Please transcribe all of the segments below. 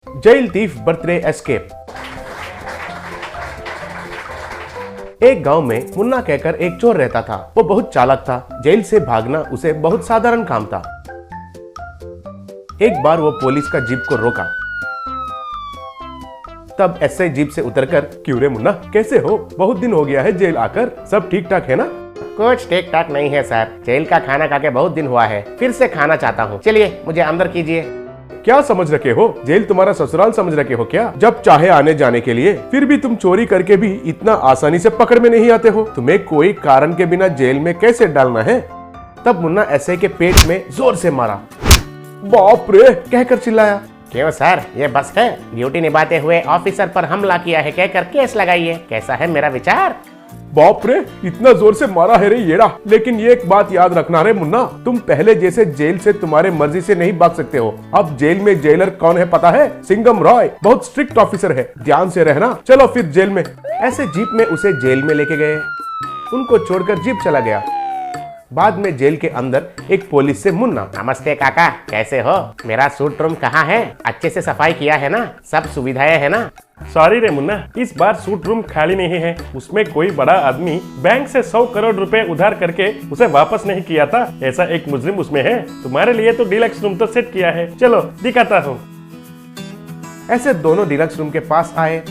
Jail thief birthday escape. एक गांव में मुन्ना कहकर एक चोर रहता था। वो बहुत चालाक था। जेल से भागना उसे बहुत साधारण काम था। एक बार वो पुलिस का जीप को रोका। तब एसआई जीप से उतरकर, क्यों रे मुन्ना, कैसे हो? बहुत दिन हो गया है जेल आकर, सब ठीक ठाक है ना? कुछ ठीक ठाक नहीं है सर, जेल का खाना खा के बहुत दिन हुआ है, फिर से खाना चाहता हूँ, चलिए मुझे अंदर कीजिए। क्या समझ रखे हो? जेल तुम्हारा ससुराल समझ रखे हो क्या? जब चाहे आने जाने के लिए। फिर भी तुम चोरी करके भी इतना आसानी से पकड़ में नहीं आते हो। तुम्हें कोई कारण के बिना जेल में कैसे डालना है? तब मुन्ना एसआई के पेट में जोर से मारा। बाप रे कहकर चिल्लाया। क्यों सर, ये बस है? ड्यूटी निभाते हुए ऑफिसर पर हमला किया है कहकर केस लगाइए। कैसा है मेरा विचार? बाप रे, इतना जोर से मारा है रे येड़ा। लेकिन ये एक बात याद रखना रे मुन्ना, तुम पहले जैसे जेल से तुम्हारे मर्जी से नहीं भाग सकते हो। अब जेल में जेलर कौन है पता है? सिंघम रॉय, बहुत स्ट्रिक्ट ऑफिसर है, ध्यान से रहना। चलो फिर जेल में। ऐसे जीप में उसे जेल में लेके गए। उनको छोड़कर जीप चला गया। बाद में जेल के अंदर एक पुलिस से मुन्ना, नमस्ते काका, कैसे हो? मेरा सूट रूम कहाँ है? अच्छे से सफाई किया है ना? सब सुविधाएं है ना? सॉरी रे मुन्ना, इस बार सूट रूम खाली नहीं है। उसमें कोई बड़ा आदमी बैंक से 100 करोड़ रुपए उधार करके उसे वापस नहीं किया था। ऐसा एक मुजरिम उसमें है। तुम्हारे लिए तो डिलक्स रूम तो सेट किया है, चलो दिखाता हूँ। ऐसे दोनों डिलक्स रूम के पास आए।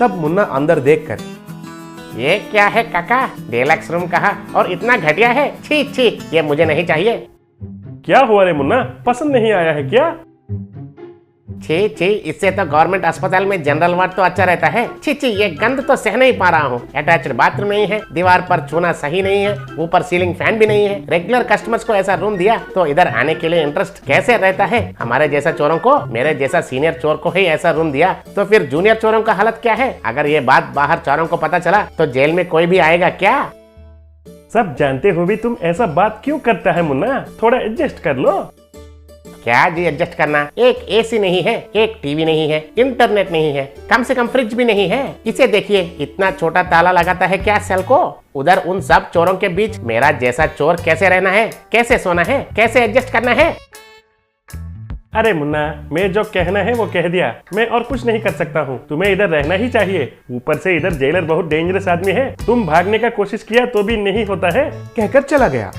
तब मुन्ना अंदर देखकर, ये क्या है काका? डिलक्स रूम कहा और इतना घटिया है? छी छी, ये मुझे नहीं चाहिए। क्या हुआ रे मुन्ना, पसंद नहीं आया है क्या? छी छी, इससे तो गवर्नमेंट अस्पताल में जनरल वार्ड तो अच्छा रहता है। छी छी, ये गंद तो सह नहीं पा रहा हूँ। अटैच्ड बाथरूम नहीं है, दीवार पर छूना सही नहीं है, ऊपर सीलिंग फैन भी नहीं है। रेगुलर कस्टमर्स को ऐसा रूम दिया तो इधर आने के लिए इंटरेस्ट कैसे रहता है? हमारे जैसा चोरों को, मेरे जैसा सीनियर चोर को ही ऐसा रूम दिया तो फिर जूनियर चोरों का हालत क्या है? अगर ये बात बाहर चोरों को पता चला तो जेल में कोई भी आएगा क्या? सब जानते हो भी तुम ऐसा बात क्यों करता है मुन्ना? थोड़ा एडजस्ट कर लो। क्या जी एडजस्ट करना? एक एसी नहीं है, एक टीवी नहीं है, इंटरनेट नहीं है, कम से कम फ्रिज भी नहीं है। इसे देखिए, इतना छोटा ताला लगाता है क्या सेल को? उधर उन सब चोरों के बीच मेरा जैसा चोर कैसे रहना है? कैसे सोना है? कैसे एडजस्ट करना है? अरे मुन्ना, मैं जो कहना है वो कह दिया, मैं और कुछ नहीं कर सकता हूँ। तुम्हें इधर रहना ही चाहिए। ऊपर से इधर जेलर बहुत डेंजरस आदमी है। तुम भागने का कोशिश किया तो भी नहीं होता है। कहकर चला गया।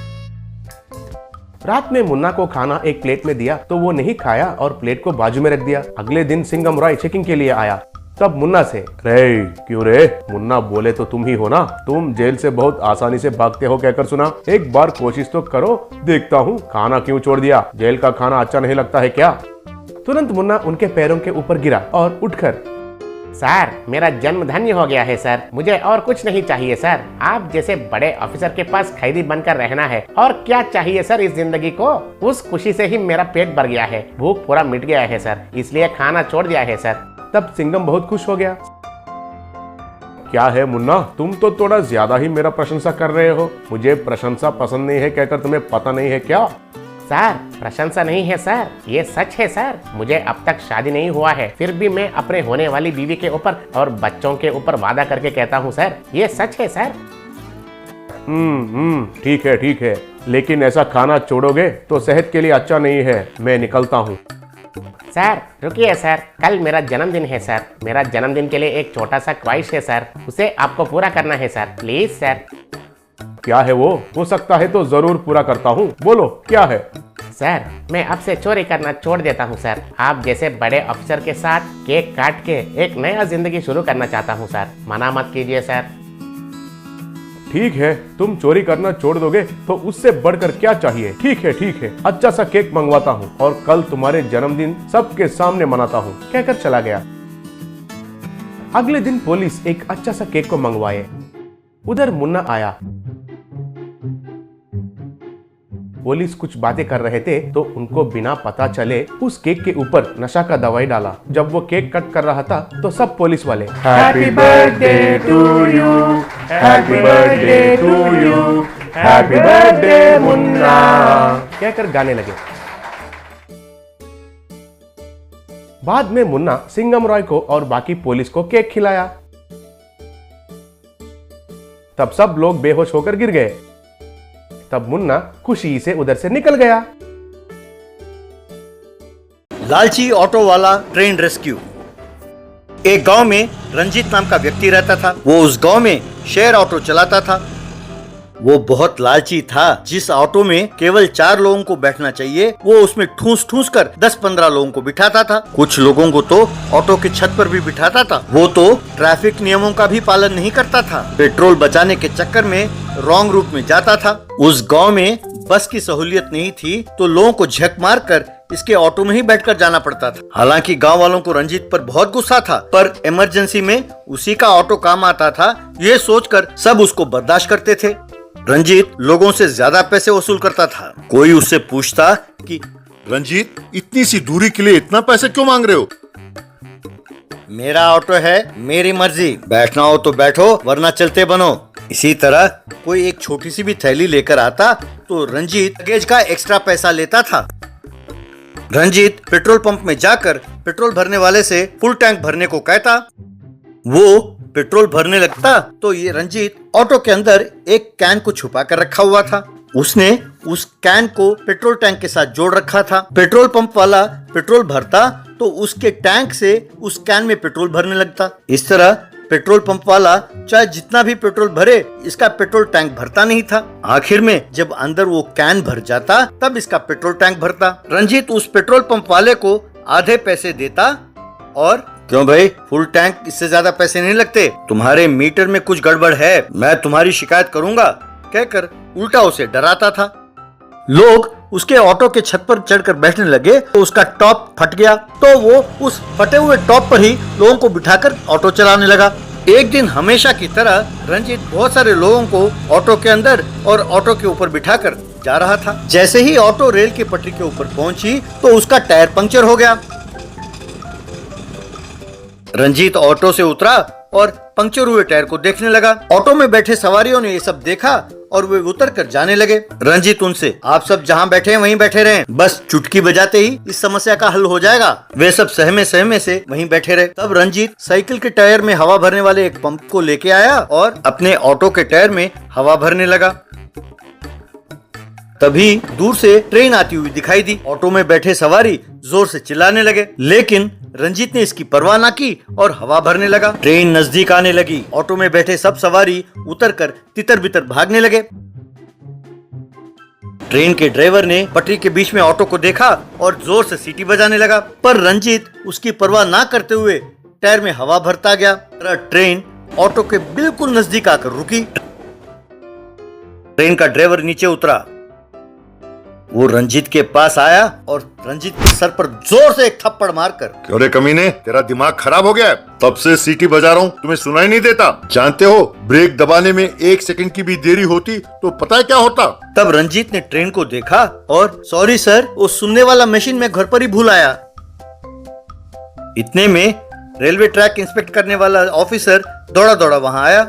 रात में मुन्ना को खाना एक प्लेट में दिया तो वो नहीं खाया और प्लेट को बाजू में रख दिया। अगले दिन सिंघम रॉय चेकिंग के लिए आया। तब मुन्ना से, रे क्यों रे? मुन्ना बोले तो तुम ही हो ना? तुम जेल से बहुत आसानी से भागते हो कहकर सुना। एक बार कोशिश तो करो, देखता हूँ खाना क्यों छोड़ दिया। जेल का खाना अच्छा नहीं लगता है क्या? तुरंत मुन्ना उनके पैरों के ऊपर गिरा और उठकर, सर, मेरा जन्म धन्य हो गया है सर, मुझे और कुछ नहीं चाहिए सर। आप जैसे बड़े ऑफिसर के पास कैदी बनकर रहना है, और क्या चाहिए सर इस जिंदगी को? उस खुशी से ही मेरा पेट भर गया है, भूख पूरा मिट गया है सर, इसलिए खाना छोड़ दिया है सर। तब सिंघम बहुत खुश हो गया। क्या है मुन्ना, तुम तो थोड़ा ज्यादा ही मेरा प्रशंसा कर रहे हो। मुझे प्रशंसा पसंद नहीं है कहकर तुम्हें पता नहीं है क्या? सर, प्रशंसा नहीं है सर, ये सच है सर। मुझे अब तक शादी नहीं हुआ है, फिर भी मैं अपने होने वाली बीवी के ऊपर और बच्चों के ऊपर वादा करके कहता हूँ सर, ये सच है सर। ठीक है, लेकिन ऐसा खाना छोड़ोगे तो सेहत के लिए अच्छा नहीं है। मैं निकलता हूँ। सर रुकिए सर, कल मेरा जन्मदिन है सर। मेरा जन्मदिन के लिए एक छोटा सा ख्वाहिश है सर, उसे आपको पूरा करना है सर, प्लीज सर। क्या है वो? हो सकता है तो जरूर पूरा करता हूँ, बोलो क्या है? सर, मैं अब से चोरी करना छोड़ देता हूँ सर। आप जैसे बड़े अफसर के साथ केक काट के एक नया जिंदगी शुरू करना चाहता हूँ सर, मना मत कीजिए सर। ठीक है, तुम चोरी करना छोड़ दोगे तो उससे बढ़कर क्या चाहिए? ठीक है, अच्छा सा केक मंगवाता हूँ और कल तुम्हारे जन्मदिन सबके सामने मनाता हूँ कहकर चला गया। अगले दिन पुलिस एक अच्छा सा केक को मंगवाए। उधर मुन्ना आया। पुलिस कुछ बातें कर रहे थे तो उनको बिना पता चले उस केक के ऊपर नशा का दवाई डाला। जब वो केक कट कर रहा था तो सब पुलिस वाले, happy birthday to you, happy birthday to you, happy birthday Munna कहकर गाने लगे। बाद में मुन्ना सिंघम रॉय को और बाकी पुलिस को केक खिलाया। तब सब लोग बेहोश होकर गिर गए। तब मुन्ना खुशी से उधर से निकल गया। लालची ऑटो वाला ट्रेन रेस्क्यू। एक गांव में रंजीत नाम का व्यक्ति रहता था। वो उस गांव में शेयर ऑटो चलाता था। वो बहुत लालची था। जिस ऑटो में केवल 4 लोगों को बैठना चाहिए, वो उसमें ठूस ठूस कर 10-15 लोगों को बिठाता था। कुछ लोगों को तो ऑटो के छत पर भी बिठाता था। वो तो ट्रैफिक नियमों का भी पालन नहीं करता था। पेट्रोल बचाने के चक्कर में रॉन्ग रूट में जाता था। उस गांव में बस की सहूलियत नहीं थी, तो लोगों को झक मार कर इसके ऑटो में ही बैठकर जाना पड़ता था। हालांकि गांव वालों को रंजीत पर बहुत गुस्सा था, पर इमरजेंसी में उसी का ऑटो काम आता था, ये सोचकर सब उसको बर्दाश्त करते थे। रंजीत लोगों से ज्यादा पैसे वसूल करता था। कोई उससे पूछता कि रंजीत, इतनी सी दूरी के लिए इतना पैसे क्यों मांग रहे हो? मेरा ऑटो है, मेरी मर्जी, बैठना हो तो बैठो वरना चलते बनो। इसी तरह कोई एक छोटी सी भी थैली लेकर आता तो रंजीत लगेज का एक्स्ट्रा पैसा लेता था। रंजीत पेट्रोल पंप में जाकर पेट्रोल भरने वाले से फुल टैंक भरने को कहता। वो पेट्रोल भरने लगता तो ये रंजीत ऑटो के अंदर एक कैन को छुपा कर रखा हुआ था। उसने उस कैन को पेट्रोल टैंक के साथ जोड़ रखा था। पेट्रोल पंप वाला पेट्रोल भरता तो उसके टैंक से उस कैन में पेट्रोल भरने लगता। इस तरह पेट्रोल पंप वाला चाहे जितना भी पेट्रोल भरे, इसका पेट्रोल टैंक भरता नहीं था। आखिर में जब अंदर वो कैन भर जाता, तब इसका पेट्रोल टैंक भरता। रंजीत उस पेट्रोल पंप वाले को आधे पैसे देता और क्यों भाई, फुल टैंक इससे ज्यादा पैसे नहीं लगते, तुम्हारे मीटर में कुछ गड़बड़ है, मैं तुम्हारी शिकायत करूंगा, कहकर उल्टा उसे डराता था। लोग उसके ऑटो के छत पर चढ़कर बैठने लगे तो उसका टॉप फट गया, तो वो उस फटे हुए टॉप पर ही लोगों को बिठाकर ऑटो चलाने लगा। एक दिन हमेशा की तरह रंजीत बहुत सारे लोगों को ऑटो के अंदर और ऑटो के ऊपर बिठाकर जा रहा था। जैसे ही ऑटो रेल की पटरी के ऊपर पहुंची तो उसका टायर पंक्चर हो गया। रंजीत ऑटो से उतरा और पंक्चर हुए टायर को देखने लगा। ऑटो में बैठे सवारियों ने ये सब देखा और वे उतर कर जाने लगे। रंजीत उनसे, आप सब जहाँ बैठे हैं वहीं बैठे रहें, बस चुटकी बजाते ही इस समस्या का हल हो जाएगा। वे सब सहमे सहमे से वहीं बैठे रहे। तब रंजीत साइकिल के टायर में हवा भरने वाले एक पंप को लेके आया और अपने ऑटो के टायर में हवा भरने लगा। तभी दूर से ट्रेन आती हुई दिखाई दी। ऑटो में बैठे सवारी जोर से चिल्लाने लगे, लेकिन रंजीत ने इसकी परवाह ना की और हवा भरने लगा। ट्रेन नजदीक आने लगी। ऑटो में बैठे सब सवारी उतरकर तितर बितर भागने लगे। ट्रेन के ड्राइवर ने पटरी के बीच में ऑटो को देखा और जोर से सीटी बजाने लगा, पर रंजीत उसकी परवाह ना करते हुए टायर में हवा भरता गया। ट्रेन ऑटो के बिल्कुल नजदीक आकर रुकी। ट्रेन का ड्राइवर नीचे उतरा। वो रंजीत के पास आया और रंजीत के सर पर जोर से एक थप्पड़ मारकर, क्यों रे कमीने, तेरा दिमाग खराब हो गया है? तब से सीटी बजा रहा हूँ, तुम्हें सुनाई नहीं देता? जानते हो ब्रेक दबाने में 1 सेकंड की भी देरी होती तो पता है क्या होता? तब रंजीत ने ट्रेन को देखा और सॉरी सर, वो सुनने वाला मशीन में घर पर ही भूल आया। इतने में रेलवे ट्रैक इंस्पेक्ट करने वाला ऑफिसर दौड़ा दौड़ा वहाँ आया।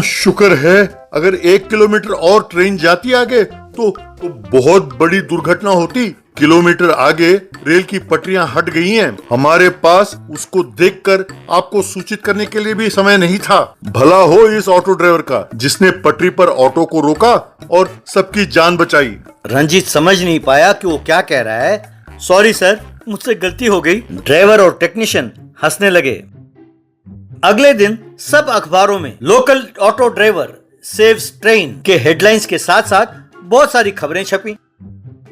शुक्र है, अगर 1 किलोमीटर और ट्रेन जाती आगे तो बहुत बड़ी दुर्घटना होती। किलोमीटर आगे रेल की पटरियां हट गई हैं। हमारे पास उसको देखकर आपको सूचित करने के लिए भी समय नहीं था। भला हो इस ऑटो ड्राइवर का, जिसने पटरी पर ऑटो को रोका और सबकी जान बचाई। रंजीत समझ नहीं पाया कि वो क्या कह रहा है। सॉरी सर, मुझसे गलती हो गई। ड्राइवर और टेक्नीशियन हंसने लगे। अगले दिन सब अखबारों में local auto driver saves train के हेडलाइंस के साथ साथ बहुत सारी खबरें छपी।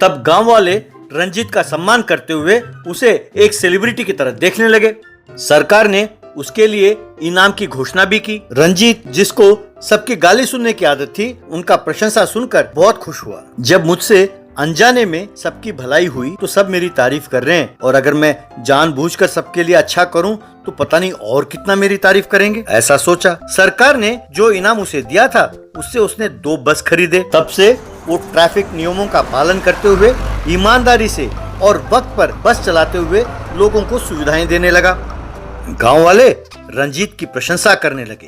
तब गांव वाले रंजीत का सम्मान करते हुए उसे एक सेलिब्रिटी की तरह देखने लगे। सरकार ने उसके लिए इनाम की घोषणा भी की। रंजीत, जिसको सबकी गाली सुनने की आदत थी, उनका प्रशंसा सुनकर बहुत खुश हुआ। जब मुझसे अनजाने में सबकी भलाई हुई तो सब मेरी तारीफ कर रहे हैं, और अगर मैं जानबूझकर सबके लिए अच्छा करूं तो पता नहीं और कितना मेरी तारीफ करेंगे, ऐसा सोचा। सरकार ने जो इनाम उसे दिया था उससे उसने 2 बस खरीदे। तब से वो ट्रैफिक नियमों का पालन करते हुए ईमानदारी से और वक्त पर बस चलाते हुए लोगों को सुविधाएं देने लगा। गांव वाले रंजीत की प्रशंसा करने लगे।